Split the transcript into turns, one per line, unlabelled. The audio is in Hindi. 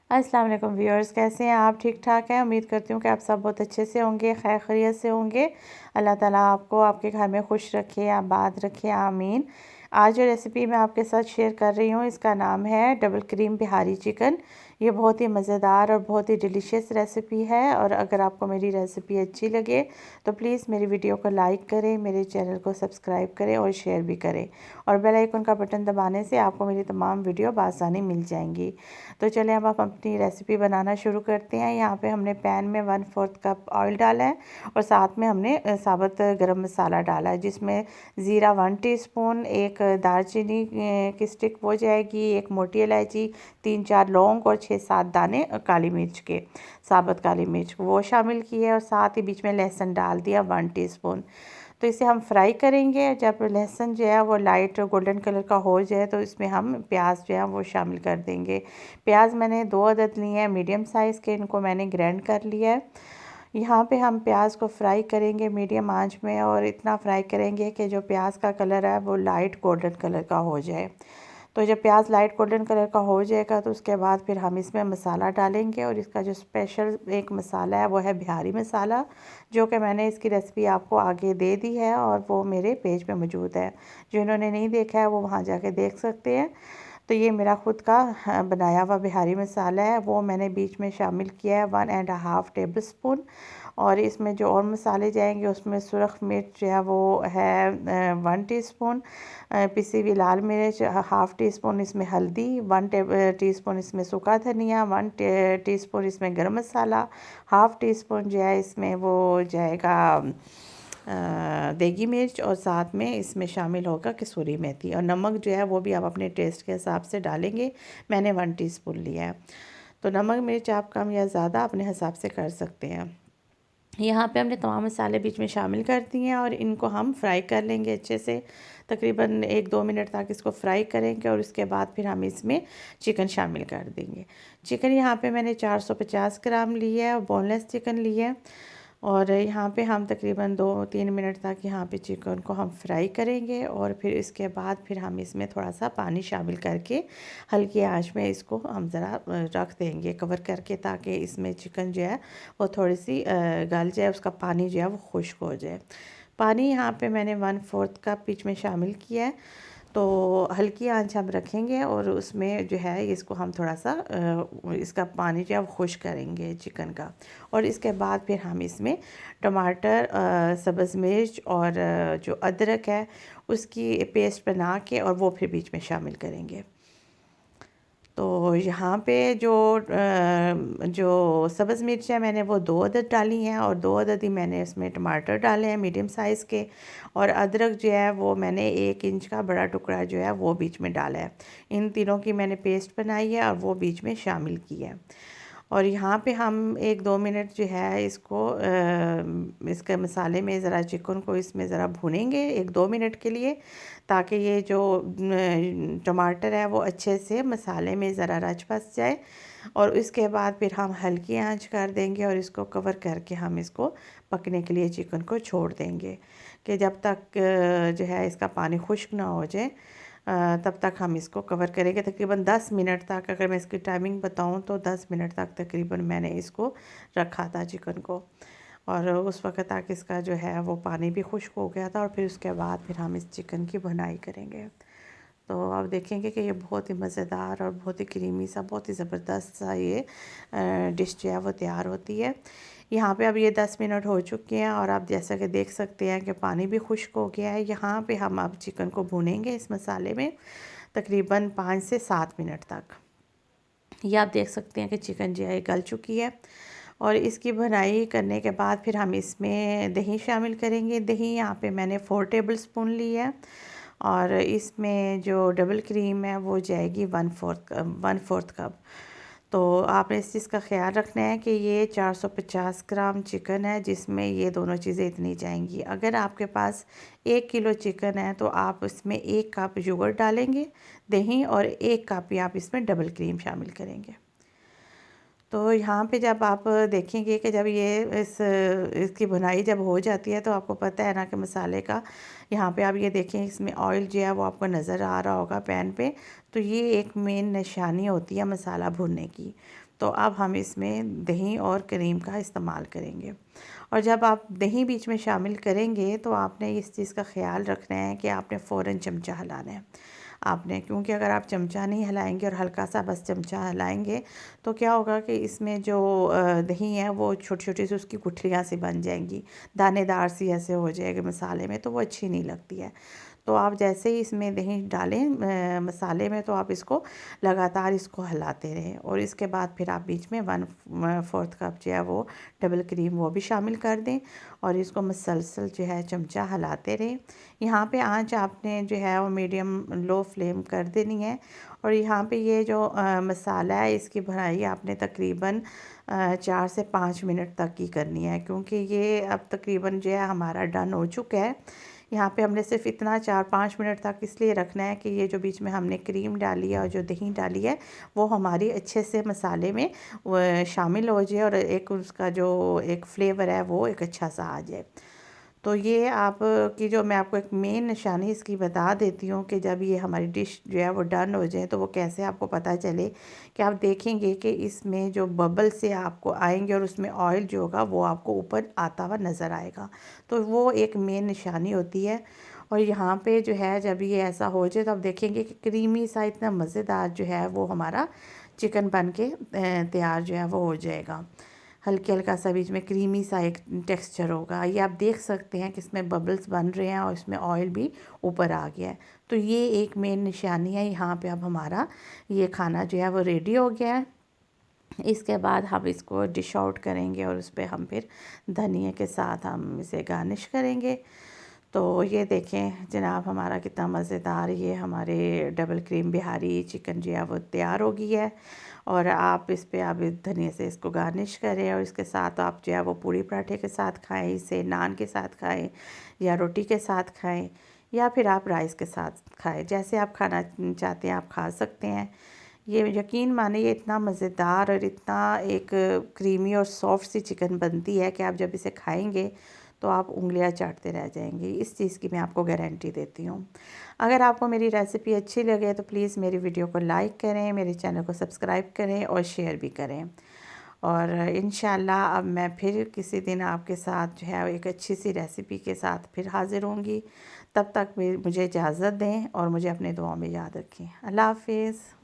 अस्सलाम वालेकुम व्यूअर्स, कैसे हैं आप? ठीक ठाक हैं। उम्मीद करती हूँ कि आप सब बहुत अच्छे से होंगे, खैर खैरियत से होंगे। अल्लाह ताला आपको आपके घर में खुश रखे, आबाद रखे, आमीन। आज जो रेसिपी मैं आपके साथ शेयर कर रही हूँ इसका नाम है डबल क्रीम बिहारी चिकन। ये बहुत ही मज़ेदार और बहुत ही डिलीशियस रेसिपी है। और अगर आपको मेरी रेसिपी अच्छी लगे तो प्लीज़ मेरी वीडियो को लाइक करें, मेरे चैनल को सब्सक्राइब करें और शेयर भी करें। और बेल आइकन का बटन दबाने से आपको मेरी तमाम वीडियो बआसानी मिल जाएंगी। तो चलें अब आप अपनी रेसिपी बनाना शुरू करते हैं। यहाँ पे हमने पैन में 1/4 कप ऑयल डाला है और साथ में हमने साबुत गरम मसाला डाला है, जिसमें ज़ीरा 1 टीस्पून, एक दालचीनी की स्टिक वो जाएगी, एक मोटी इलायची, 3-4 लौंग और 6-7 दाने काली मिर्च के, साबुत काली मिर्च वो शामिल किए और साथ ही बीच में लहसुन डाल दिया 1 टीस्पून। तो इसे हम फ्राई करेंगे। जब लहसुन जो है वो लाइट गोल्डन कलर का हो जाए तो इसमें हम प्याज जो है वो शामिल कर देंगे। प्याज मैंने 2 अदद लिए हैं मीडियम साइज़ के, इनको मैंने ग्राइंड कर लिया है। यहाँ पे हम प्याज को फ्राई करेंगे मीडियम आंच में, और इतना फ्राई करेंगे कि जो प्याज का कलर है वो लाइट गोल्डन कलर का हो जाए। तो जब प्याज लाइट गोल्डन कलर का हो जाएगा तो उसके बाद फिर हम इसमें मसाला डालेंगे। और इसका जो स्पेशल एक मसाला है वो है बिहारी मसाला, जो कि मैंने इसकी रेसिपी आपको आगे दे दी है और वो मेरे पेज पे मौजूद है। जो इन्होंने नहीं देखा है वो वहाँ जाके देख सकते हैं। तो ये मेरा ख़ुद का बनाया हुआ बिहारी मसाला है, वो मैंने बीच में शामिल किया है 1.5 टेबल स्पून। और इसमें जो और मसाले जाएंगे उसमें सुरख मिर्च जो है वो है 1 टीस्पून, पिसी हुई लाल मिर्च 1/2 टीस्पून, इसमें हल्दी 1 टीस्पून, इसमें सूखा धनिया 1 टीस्पून, इसमें गरम मसाला 1/2 टीस्पून जो है इसमें वो जाएगा देगी मिर्च, और साथ में इसमें शामिल होगा कसूरी मेथी। और नमक जो है वो भी आप अपने टेस्ट के हिसाब से डालेंगे, मैंने 1 टीस्पून लिया है। तो नमक मिर्च आप कम या ज़्यादा अपने हिसाब से कर सकते हैं। यहाँ पे हमने तमाम मसाले बीच में शामिल कर दिए हैं और इनको हम फ्राई कर लेंगे अच्छे से। तकरीबन 1-2 मिनट तक इसको फ्राई करेंगे और उसके बाद फिर हम इसमें चिकन शामिल कर देंगे। चिकन यहाँ पे मैंने 450 ग्राम लिया है और बोनलेस चिकन लिया है। और यहाँ पे हम तकरीबन 2-3 मिनट तक यहाँ पे चिकन को हम फ्राई करेंगे और फिर इसके बाद फिर हम इसमें थोड़ा सा पानी शामिल करके हल्की आंच में इसको हम ज़रा रख देंगे कवर करके, ताकि इसमें चिकन जो है वो थोड़ी सी गल जाए, उसका पानी जो है वो खुश्क हो जाए। पानी यहाँ पे मैंने 1/4 कप बीच में शामिल किया है। तो हल्की आंच हम रखेंगे और उसमें जो है इसको हम थोड़ा सा इसका पानी जो है वो खुश्क करेंगे चिकन का। और इसके बाद फिर हम इसमें टमाटर, सब्ज़ मिर्च और जो अदरक है उसकी पेस्ट बना के और वो फिर बीच में शामिल करेंगे। तो यहाँ पे जो सब्ज़ मिर्च है मैंने वो 2 अदद डाली हैं और 2 अदद ही मैंने इसमें टमाटर डाले हैं मीडियम साइज़ के। और अदरक जो है वो मैंने 1 इंच का बड़ा टुकड़ा जो है वो बीच में डाला है। इन तीनों की मैंने पेस्ट बनाई है और वो बीच में शामिल की है। और यहाँ पे हम 1-2 मिनट जो है इसको इसके मसाले में ज़रा चिकन को इसमें ज़रा भूनेंगे 1-2 मिनट के लिए, ताकि ये जो टमाटर है वो अच्छे से मसाले में ज़रा रच बस जाए। और इसके बाद फिर हम हल्की आंच कर देंगे और इसको कवर करके हम इसको पकने के लिए चिकन को छोड़ देंगे, कि जब तक जो है इसका पानी खुश्क ना हो जाए तब तक हम इसको कवर करेंगे। तकरीबन 10 मिनट तक, अगर मैं इसकी टाइमिंग बताऊं तो 10 मिनट तक तकरीबन मैंने इसको रखा था चिकन को। और उस वक्त तक इसका जो है वो पानी भी खुश्क हो गया था। और फिर उसके बाद फिर हम इस चिकन की भुनाई करेंगे। तो आप देखेंगे कि ये बहुत ही मज़ेदार और बहुत ही क्रीमी सा, बहुत ही ज़बरदस्त सा ये डिश जो है वो तैयार होती है। यहाँ पे अब ये 10 मिनट हो चुके हैं और आप जैसा कि देख सकते हैं कि पानी भी खुश्क हो गया है। यहाँ पे हम अब चिकन को भूनेंगे इस मसाले में तकरीबन 5 से 7 मिनट तक। ये आप देख सकते हैं कि चिकन जो है गल चुकी है। और इसकी भुनाई करने के बाद फिर हम इसमें दही शामिल करेंगे। दही यहाँ पे मैंने 4 टेबल स्पून ली है और इसमें जो डबल क्रीम है वो जाएगी 1/4 कप। तो आपने इस चीज़ का ख्याल रखना है कि ये 450 ग्राम चिकन है, जिसमें ये दोनों चीज़ें इतनी जाएंगी। अगर आपके पास 1 किलो चिकन है तो आप इसमें 1 कप योगर्ट डालेंगे, दही, और 1 कप ही आप इसमें डबल क्रीम शामिल करेंगे। तो यहाँ पे जब आप देखेंगे कि जब ये इसकी भुनाई जब हो जाती है तो आपको पता है ना कि मसाले का, यहाँ पे आप ये देखें इसमें ऑयल जो है वो आपको नज़र आ रहा होगा पैन पे। तो ये एक मेन निशानी होती है मसाला भुनने की। तो अब हम इसमें दही और क्रीम का इस्तेमाल करेंगे। और जब आप दही बीच में शामिल करेंगे तो आपने इस चीज़ का ख़्याल रखना है कि आपने फ़ौरन चमचा हिलाना है आपने, क्योंकि अगर आप चमचा नहीं हिलाएंगे और हल्का सा बस चमचा हिलाएंगे तो क्या होगा कि इसमें जो दही है वो छोटी छोटी सी उसकी गुठलियाँ सी बन जाएंगी, दानेदार सी ऐसे हो जाएगी मसाले में, तो वो अच्छी नहीं लगती है। तो आप जैसे ही इसमें दही डालें मसाले में, तो आप लगातार इसको हिलाते रहें। और इसके बाद फिर आप बीच में 1/4 कप जो है वो डबल क्रीम वो भी शामिल कर दें और इसको मुसलसल जो है चमचा हिलाते रहें। यहाँ पे आंच आपने जो है वो मीडियम लो फ्लेम कर देनी है। और यहाँ पे ये जो मसाला है इसकी भुनाई आपने तकरीबन 4 से 5 मिनट तक की करनी है, क्योंकि ये अब तकरीबन जो है हमारा डन हो चुका है। यहाँ पे हमने सिर्फ इतना 4-5 मिनट तक इसलिए रखना है कि ये जो बीच में हमने क्रीम डाली है और जो दही डाली है वो हमारी अच्छे से मसाले में शामिल हो जाए और एक उसका जो एक फ्लेवर है वो एक अच्छा सा आ जाए। तो ये आप की जो मैं आपको एक मेन निशानी इसकी बता देती हूँ कि जब ये हमारी डिश जो है वो डन हो जाए तो वो कैसे आपको पता चले कि आप देखेंगे कि इसमें जो बबल से आपको आएंगे और उसमें ऑयल जो होगा वो आपको ऊपर आता हुआ नज़र आएगा। तो वो एक मेन निशानी होती है। और यहाँ पे जो है जब ये ऐसा हो जाए तो आप देखेंगे कि क्रीमी सा इतना मज़ेदार जो है वो हमारा चिकन बन के तैयार जो है वो हो जाएगा। हल्के हल्का सा बीच में क्रीमी सा एक टेक्सचर होगा। ये आप देख सकते हैं कि इसमें बबल्स बन रहे हैं और इसमें ऑयल भी ऊपर आ गया है। तो ये एक मेन निशानी है। यहाँ पे अब हमारा ये खाना जो है वो रेडी हो गया है। इसके बाद हम इसको डिश आउट करेंगे और उस पर हम फिर धनिया के साथ हम इसे गार्निश करेंगे। तो ये देखें जनाब हमारा कितना मज़ेदार ये हमारे डबल क्रीम बिहारी चिकन जो है वो तैयार हो गई है। और आप इस पे आप धनिया से इसको गार्निश करें और इसके साथ आप जो है वो पूड़ी पराठे के साथ खाएं, इसे नान के साथ खाएं या रोटी के साथ खाएं या फिर आप राइस के साथ खाएं, जैसे आप खाना चाहते हैं आप खा सकते हैं। ये यकीन माने ये इतना मज़ेदार और इतना एक क्रीमी और सॉफ्ट सी चिकन बनती है कि आप जब इसे खाएंगे तो आप उंगलियां चाटते रह जाएंगे। इस चीज़ की मैं आपको गारंटी देती हूँ। अगर आपको मेरी रेसिपी अच्छी लगे तो प्लीज़ मेरी वीडियो को लाइक करें, मेरे चैनल को सब्सक्राइब करें और शेयर भी करें। और इंशाल्लाह अब मैं फिर किसी दिन आपके साथ जो है एक अच्छी सी रेसिपी के साथ फिर हाज़िर होंगी। तब तक मुझे इजाज़त दें और मुझे अपने दुआओं में याद रखें। अल्लाह हाफिज़।